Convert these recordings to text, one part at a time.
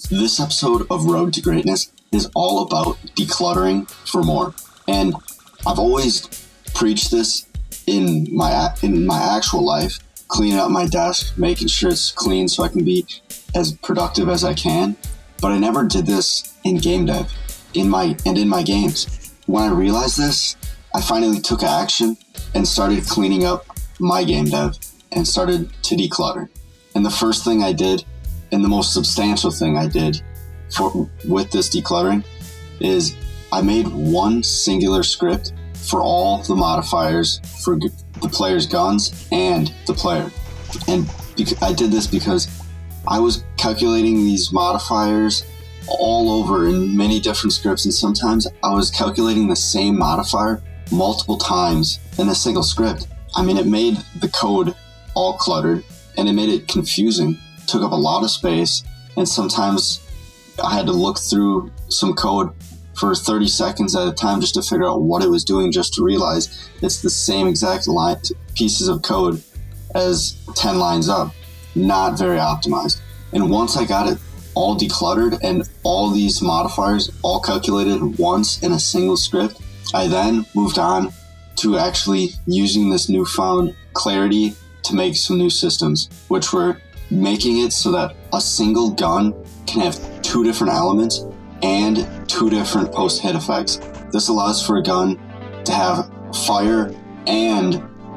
This episode of Road to Greatness is all about decluttering for more. And I've always preached this in my actual life, cleaning up my desk, making sure it's clean so I can be as productive as I can. But I never did this in game dev, in my games. When I realized this, I finally took action and started cleaning up my game dev and started to declutter. And the first thing I did, and the most substantial thing I did with this decluttering, is I made one singular script for all the modifiers for the player's guns and the player. And I did this because I was calculating these modifiers all over in many different scripts, and sometimes I was calculating the same modifier multiple times in a single script. I mean, it made the code all cluttered, and it made it confusing, took up a lot of space, and sometimes I had to look through some code for 30 seconds at a time just to figure out what it was doing, just to realize it's the same exact pieces of code as 10 lines up. Not very optimized. And once I got it all decluttered and all these modifiers all calculated once in a single script, I then moved on to actually using this newfound clarity to make some new systems, which were making it so that a single gun can have two different elements and two different post-hit effects. This allows for a gun to have fire and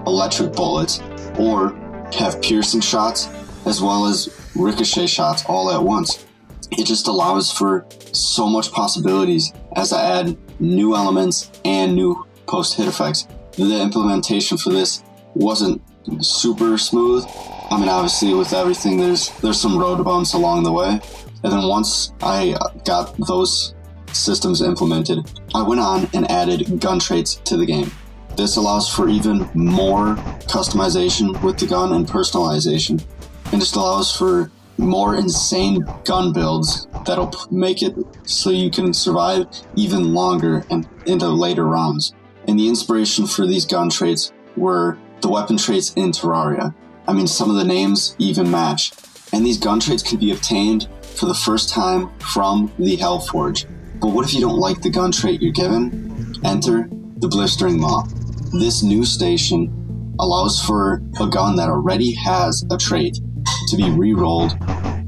electric bullets, or have piercing shots as well as ricochet shots all at once. It just allows for so much possibilities as I add new elements and new post-hit effects. The implementation for this wasn't super smooth. I mean, obviously with everything there's some road bumps along the way. And then once I got those systems implemented, I went on and added gun traits to the game. This allows for even more customization with the gun and personalization, and just allows for more insane gun builds that'll make it so you can survive even longer and into later rounds. And the inspiration for these gun traits were the weapon traits in Terraria. I mean, some of the names even match. And these gun traits can be obtained for the first time from the Hellforge. But what if you don't like the gun trait you're given? Enter the Blistering Maw. This new station allows for a gun that already has a trait to be re-rolled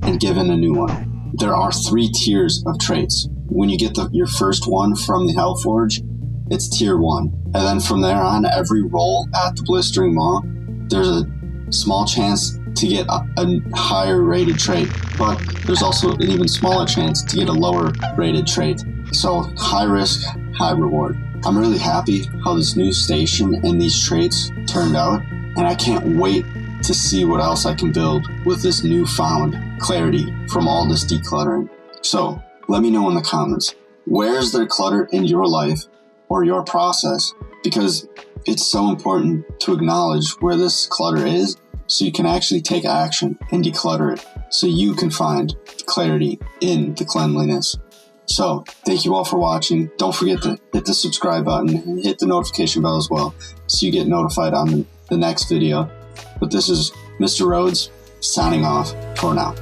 and given a new one. There are 3 tiers of traits. When you get your first one from the Hellforge, it's tier 1. And then from there on, every roll at the Blistering Maw, there's a small chance to get a higher rated trait, but there's also an even smaller chance to get a lower rated trait. So high risk, high reward. I'm really happy how this new station and these traits turned out, and I can't wait to see what else I can build with this newfound clarity from all this decluttering. So let me know in the comments, where is there clutter in your life or your process? Because it's so important to acknowledge where this clutter is, so you can actually take action and declutter it, so you can find clarity in the cleanliness. So, thank you all for watching. Don't forget to hit the subscribe button and hit the notification bell as well, so you get notified on the next video. But this is Mr. Rhodes signing off for now.